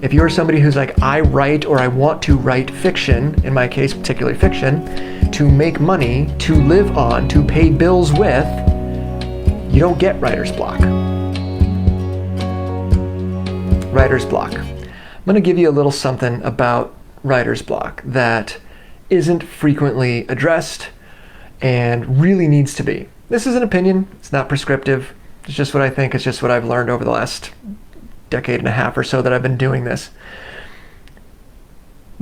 If you're somebody who's like, I write or I want to write fiction, in my case, particularly fiction, to make money, to live on, to pay bills with, you don't get writer's block. Writer's block. I'm going to give you a little something about writer's block that isn't frequently addressed and really needs to be. This is an opinion. It's not prescriptive. It's just what I think. It's just what I've learned over the last decade and a half or so that I've been doing this.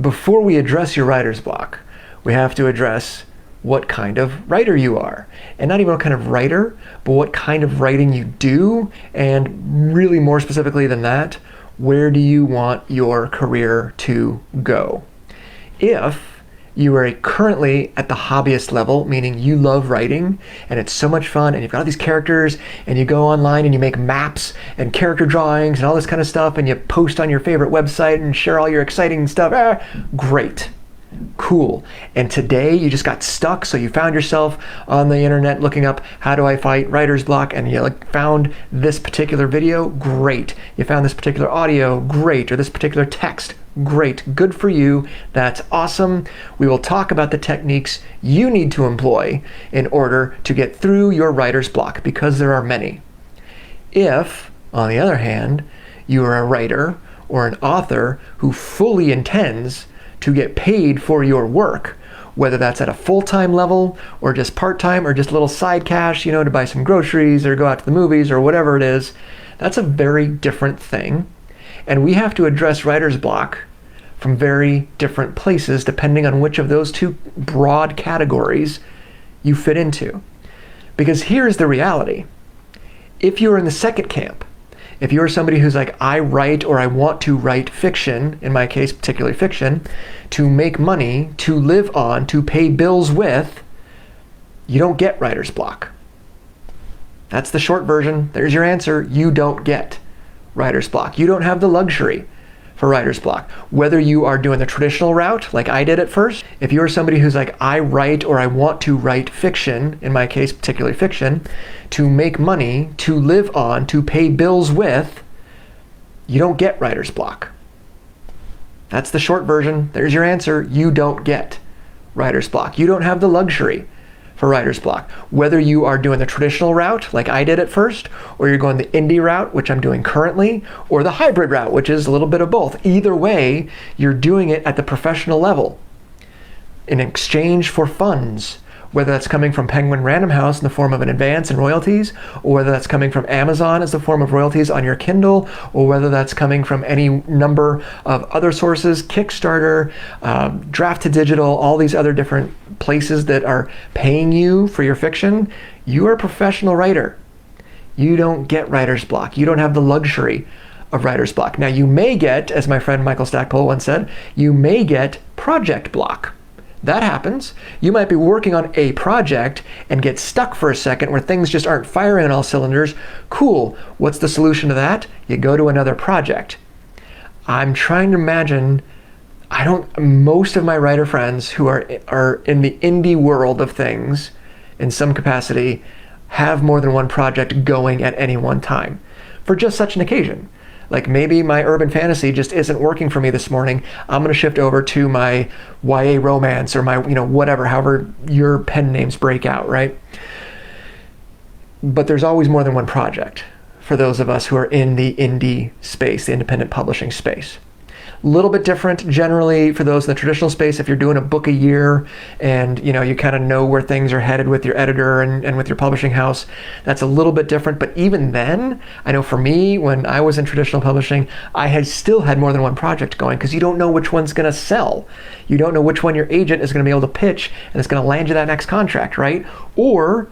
Before we address your writer's block, we have to address what kind of writer you are. And not even what kind of writer, but what kind of writing you do, and really more specifically than that, where do you want your career to go? If you are currently at the hobbyist level, meaning you love writing and it's so much fun and you've got all these characters and you go online and you make maps and character drawings and all this kind of stuff and you post on your favorite website and share all your exciting stuff, great. Cool. And today you just got stuck, so you found yourself on the internet looking up how do I fight writer's block, and you found this particular video, great. You found this particular audio, great. Or this particular text, great. Good for you. That's awesome. We will talk about the techniques you need to employ in order to get through your writer's block, because there are many. If, on the other hand, you are a writer or an author who fully intends to get paid for your work, whether that's at a full-time level or just part-time or just a little side cash, to buy some groceries or go out to the movies or whatever it is, that's a very different thing. And we have to address writer's block from very different places depending on which of those two broad categories you fit into. Because here's the reality. If you're in the second camp, if you're somebody who's like, I write or I want to write fiction, in my case, particularly fiction, to make money, to live on, to pay bills with, you don't get writer's block. That's the short version. There's your answer. You don't get writer's block. You don't have the luxury for writer's block. Whether you are doing the traditional route, like I did at first, if you're somebody who's like, I write or I want to write fiction, in my case, particularly fiction, to make money, to live on, to pay bills with, you don't get writer's block. That's the short version. There's your answer. You don't get writer's block. You don't have the luxury for writer's block. Whether you are doing the traditional route, like I did at first, or you're going the indie route, which I'm doing currently, or the hybrid route, which is a little bit of both. Either way, you're doing it at the professional level in exchange for funds, whether that's coming from Penguin Random House in the form of an advance and royalties, or whether that's coming from Amazon as the form of royalties on your Kindle, or whether that's coming from any number of other sources, Kickstarter, Draft to Digital, all these other different places that are paying you for your fiction. You are a professional writer. You don't get writer's block. You don't have the luxury of writer's block. Now you may get, as my friend Michael Stackpole once said, you may get project block. That happens. You might be working on a project and get stuck for a second where things just aren't firing on all cylinders. Cool. What's the solution to that? You go to another project. I'm trying to imagine, most of my writer friends who are in the indie world of things in some capacity have more than one project going at any one time for just such an occasion. Like maybe my urban fantasy just isn't working for me this morning. I'm going to shift over to my YA romance or my, whatever, however your pen names break out, right? But there's always more than one project for those of us who are in the indie space, the independent publishing space. A little bit different generally for those in the traditional space. If you're doing a book a year and you kind of know where things are headed with your editor and with your publishing house, that's a little bit different. But even then, I know for me, when I was in traditional publishing, I had still had more than one project going because you don't know which one's going to sell. You don't know which one your agent is going to be able to pitch and it's going to land you that next contract, right? Or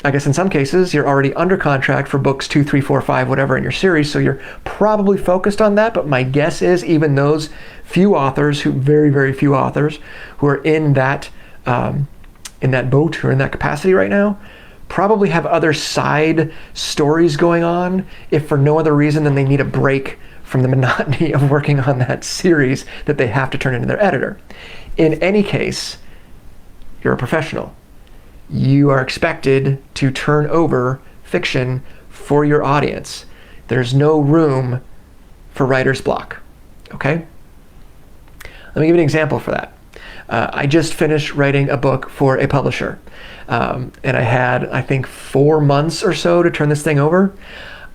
I guess in some cases, you're already under contract for books 2, 3, 4, 5, whatever in your series, so you're probably focused on that, but my guess is even those very, very few authors who are in that boat or in that capacity right now, probably have other side stories going on, if for no other reason than they need a break from the monotony of working on that series that they have to turn into their editor. In any case, you're a professional. You are expected to turn over fiction for your audience. There's no room for writer's block. okay? Let me give you an example for that. I just finished writing a book for a publisher, and I had, I think, 4 months or so to turn this thing over.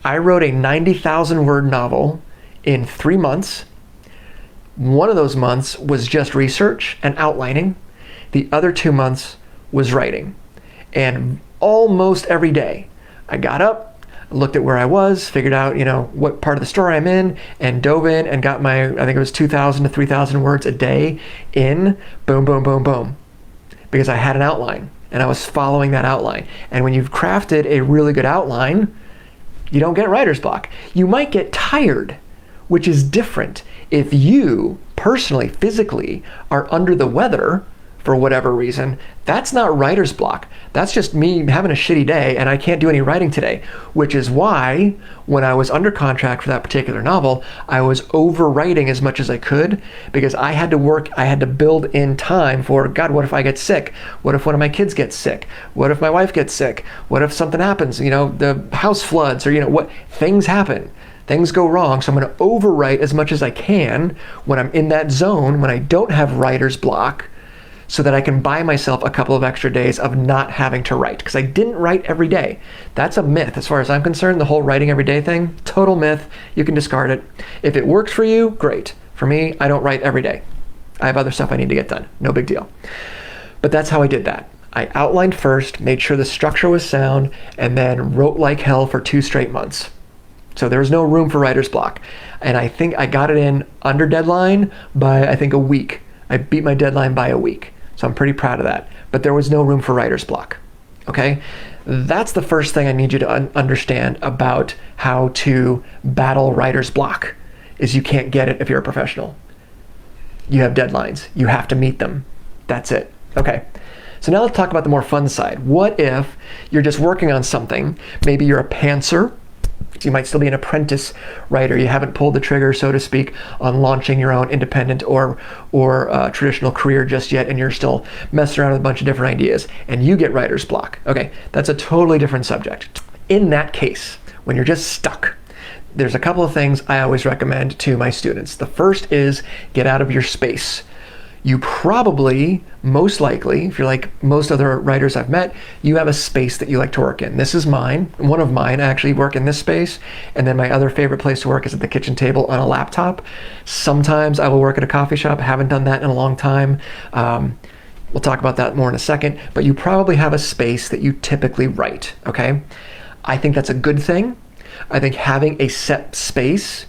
I wrote a 90,000 word novel in 3 months. One of those months was just research and outlining. The other 2 months was writing. And almost every day, I got up, looked at where I was, figured out, what part of the story I'm in, and dove in and got my, I think it was 2,000 to 3,000 words a day in, boom, boom, boom, boom. Because I had an outline, and I was following that outline. And when you've crafted a really good outline, you don't get writer's block. You might get tired, which is different. If you, personally, physically, are under the weather, for whatever reason, that's not writer's block. That's just me having a shitty day and I can't do any writing today, which is why when I was under contract for that particular novel, I was overwriting as much as I could because I had to work, I had to build in time for, God, what if I get sick? What if one of my kids gets sick? What if my wife gets sick? What if something happens? The house floods or, what things happen. Things go wrong, so I'm going to overwrite as much as I can when I'm in that zone, when I don't have writer's block, so that I can buy myself a couple of extra days of not having to write, because I didn't write every day. That's a myth as far as I'm concerned, the whole writing every day thing, total myth. You can discard it. If it works for you, great. For me, I don't write every day. I have other stuff I need to get done. No big deal. But that's how I did that. I outlined first, made sure the structure was sound, and then wrote like hell for 2 straight months. So there was no room for writer's block. And I think I got it in under deadline by, I think, a week. I beat my deadline by a week. So I'm pretty proud of that. But there was no room for writer's block, okay? That's the first thing I need you to understand about how to battle writer's block, is you can't get it if you're a professional. You have deadlines. You have to meet them. That's it. Okay. So now let's talk about the more fun side. What if you're just working on something? Maybe you're a pantser. You might still be an apprentice writer. You haven't pulled the trigger, so to speak, on launching your own independent or traditional career just yet, and you're still messing around with a bunch of different ideas, and you get writer's block. Okay, that's a totally different subject. In that case, when you're just stuck, there's a couple of things I always recommend to my students. The first is get out of your space. You probably, most likely, if you're like most other writers I've met, you have a space that you like to work in. This is mine, one of mine. I actually work in this space, and then my other favorite place to work is at the kitchen table on a laptop. Sometimes I will work at a coffee shop. I haven't done that in a long time. We'll talk about that more in a second, but you probably have a space that you typically write, okay? I think that's a good thing. I think having a set space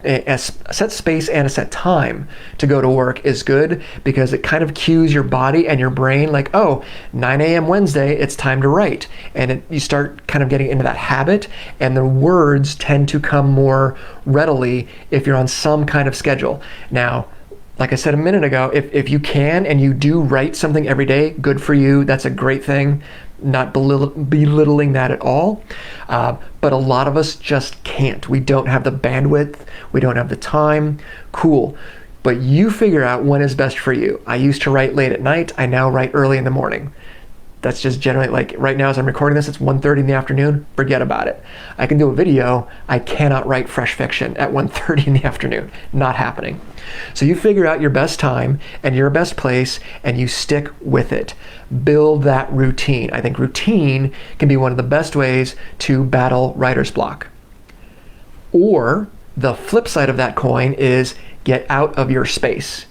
a set space and a set time to go to work is good, because it kind of cues your body and your brain like, oh, 9 a.m. Wednesday, it's time to write. And you start kind of getting into that habit, and the words tend to come more readily if you're on some kind of schedule. Now, like I said a minute ago, if you can and you do write something every day, good for you. That's a great thing. Not belittling that at all. But a lot of us just can't. We don't have the bandwidth. We don't have the time. Cool. But you figure out when is best for you. I used to write late at night. I now write early in the morning. That's just generally, like right now as I'm recording this, it's 1:30 in the afternoon. Forget about it. I can do a video. I cannot write fresh fiction at 1:30 in the afternoon. Not happening. So you figure out your best time and your best place, and you stick with it. Build that routine. I think routine can be one of the best ways to battle writer's block. Or the flip side of that coin is get out of your space.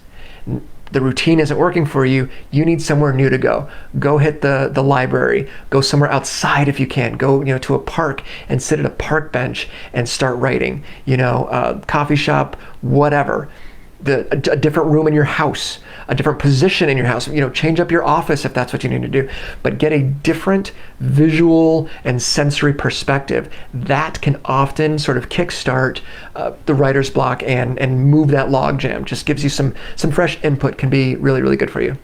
The routine isn't working for you. You need somewhere new to go. Go hit the library. Go somewhere outside if you can. Go to a park and sit at a park bench and start writing. Coffee shop, whatever. A different room in your house, a different position in your house. Change up your office if that's what you need to do. But get a different visual and sensory perspective. That can often sort of kickstart the writer's block and move that log jam. Just gives you some fresh input. Can be really, really good for you.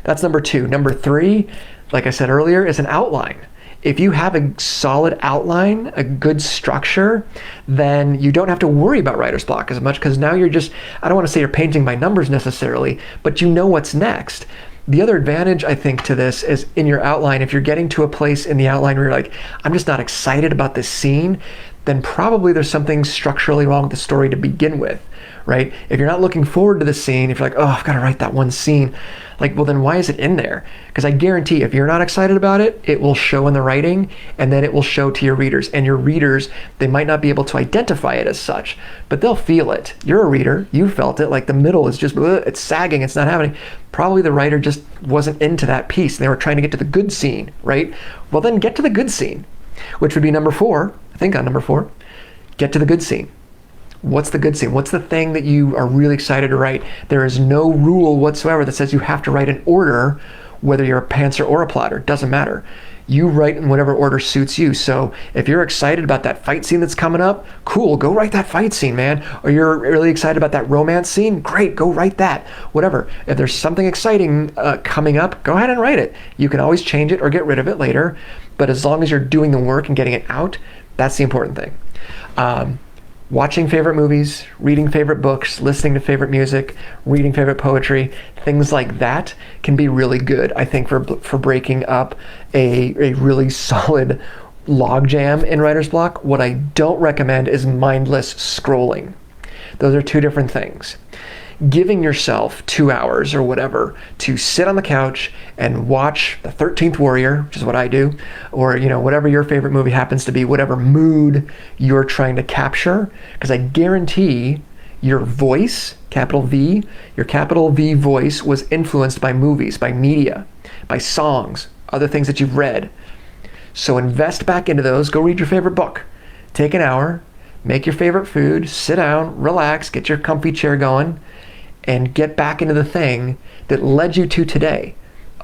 That's number 2. Number 3, like I said earlier, is an outline. If you have a solid outline, a good structure, then you don't have to worry about writer's block as much, because now you're just, I don't want to say you're painting by numbers necessarily, but you know what's next. The other advantage, I think, to this is in your outline, if you're getting to a place in the outline where you're like, I'm just not excited about this scene, then probably there's something structurally wrong with the story to begin with, right? If you're not looking forward to the scene, if you're like, oh, I've got to write that one scene, like, well, then why is it in there? Because I guarantee if you're not excited about it, it will show in the writing, and then it will show to your readers. And your readers, they might not be able to identify it as such, but they'll feel it. You're a reader, you felt it, like the middle is just, it's sagging, it's not happening. Probably the writer just wasn't into that piece, and they were trying to get to the good scene, right? Well, then get to the good scene, which would be number 4, I think on number 4, get to the good scene. What's the good scene? What's the thing that you are really excited to write? There is no rule whatsoever that says you have to write in order, whether you're a pantser or a plotter. It doesn't matter. You write in whatever order suits you. So if you're excited about that fight scene that's coming up, cool, go write that fight scene, man. Or you're really excited about that romance scene, great, go write that. Whatever. If there's something exciting coming up, go ahead and write it. You can always change it or get rid of it later. But as long as you're doing the work and getting it out, that's the important thing. Watching favorite movies, reading favorite books, listening to favorite music, reading favorite poetry, things like that can be really good, I think, for breaking up a really solid logjam in writer's block. What I don't recommend is mindless scrolling. Those are two different things. Giving yourself 2 hours or whatever to sit on the couch and watch The 13th Warrior, which is what I do, or whatever your favorite movie happens to be, whatever mood you're trying to capture, because I guarantee your voice, capital V, your capital V voice was influenced by movies, by media, by songs, other things that you've read. So invest back into those. Go read your favorite book. Take an hour, make your favorite food, sit down, relax, get your comfy chair going, and get back into the thing that led you to today.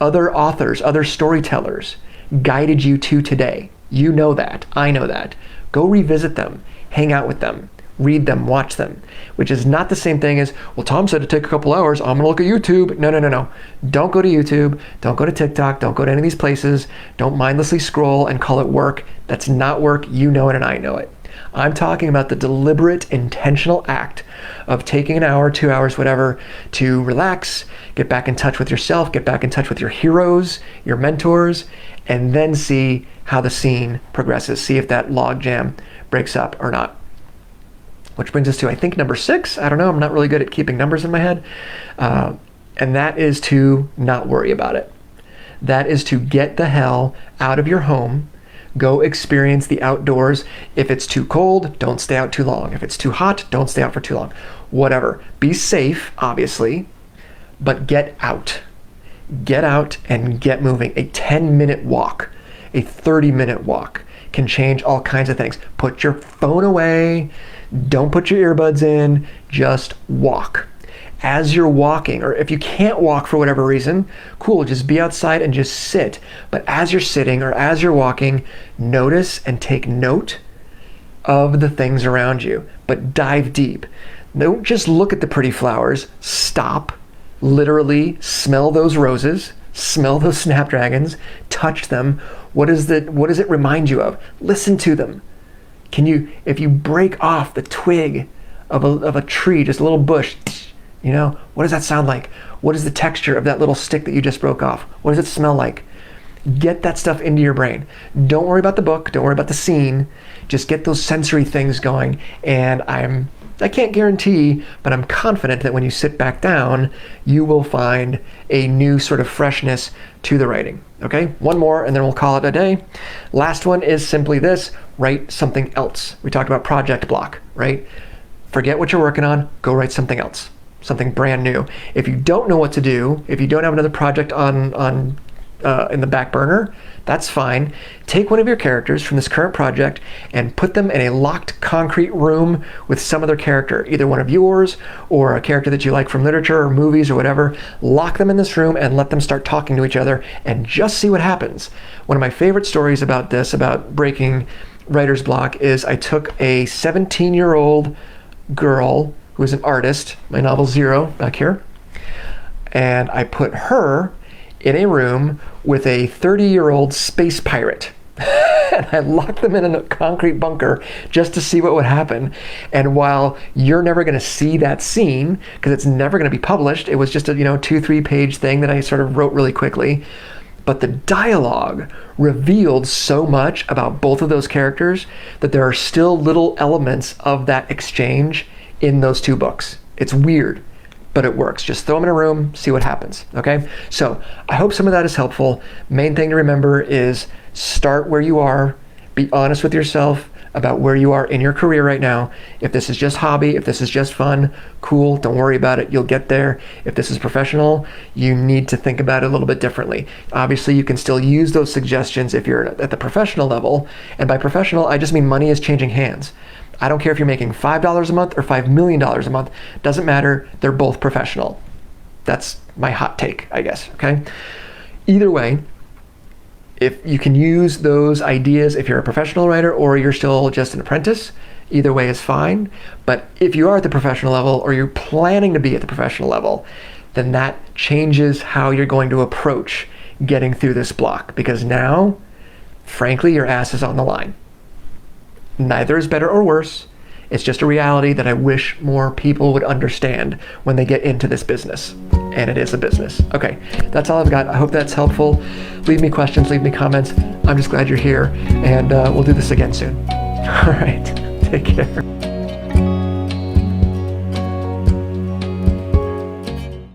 Other authors, other storytellers guided you to today. You know that. I know that. Go revisit them. Hang out with them. Read them. Watch them. Which is not the same thing as, well, Tom said to take a couple hours. I'm going to look at YouTube. No. Don't go to YouTube. Don't go to TikTok. Don't go to any of these places. Don't mindlessly scroll and call it work. That's not work. You know it and I know it. I'm talking about the deliberate, intentional act of taking an hour, 2 hours, whatever, to relax, get back in touch with yourself, get back in touch with your heroes, your mentors, and then see how the scene progresses. See if that logjam breaks up or not. Which brings us to, I think, number 6. I don't know. I'm not really good at keeping numbers in my head. And that is to not worry about it. That is to get the hell out of your home. Go experience the outdoors. If it's too cold, don't stay out too long. If it's too hot, don't stay out for too long. Whatever. Be safe, obviously, but get out. Get out and get moving. A 10-minute walk, a 30-minute walk can change all kinds of things. Put your phone away. Don't put your earbuds in. Just walk. As you're walking, or if you can't walk for whatever reason, cool, just be outside and just sit. But as you're sitting or as you're walking, notice and take note of the things around you, but dive deep. Don't just look at the pretty flowers. Stop, literally smell those roses, smell those snapdragons, touch them. What does it remind you of? Listen to them. If you break off the twig of a tree, just a little bush, what does that sound like? What is the texture of that little stick that you just broke off? What does it smell like? Get that stuff into your brain. Don't worry about the book. Don't worry about the scene. Just get those sensory things going. And I can't guarantee, but I'm confident that when you sit back down, you will find a new sort of freshness to the writing. Okay, one more and then we'll call it a day. Last one is simply this: write something else. We talked about project block, right? Forget what you're working on, go write something else. Something brand new. If you don't know what to do, if you don't have another project in the back burner, that's fine. Take one of your characters from this current project and put them in a locked concrete room with some other character, either one of yours or a character that you like from literature or movies or whatever. Lock them in this room and let them start talking to each other and just see what happens. One of my favorite stories about this, about breaking writer's block, is I took a 17-year-old girl who is an artist, my novel Zero back here, and I put her in a room with a 30-year-old space pirate. And I locked them in a concrete bunker just to see what would happen. And while you're never going to see that scene, because it's never going to be published, it was just a 2-3 page thing that I sort of wrote really quickly. But the dialogue revealed so much about both of those characters that there are still little elements of that exchange in those two books. It's weird, but it works. Just throw them in a room, see what happens, okay? So I hope some of that is helpful. Main thing to remember is start where you are, be honest with yourself about where you are in your career right now. If this is just hobby, if this is just fun, cool, don't worry about it, you'll get there. If this is professional, you need to think about it a little bit differently. Obviously, you can still use those suggestions if you're at the professional level, and by professional, I just mean money is changing hands. I don't care if you're making $5 a month or $5 million a month, doesn't matter, they're both professional. That's my hot take, I guess, okay? Either way, if you can use those ideas if you're a professional writer or you're still just an apprentice, either way is fine. But if you are at the professional level or you're planning to be at the professional level, then that changes how you're going to approach getting through this block, because now, frankly, your ass is on the line. Neither is better or worse. It's just a reality that I wish more people would understand when they get into this business. And it is a business. Okay, that's all I've got. I hope that's helpful. Leave me questions, leave me comments. I'm just glad you're here, and we'll do this again soon. All right, take care.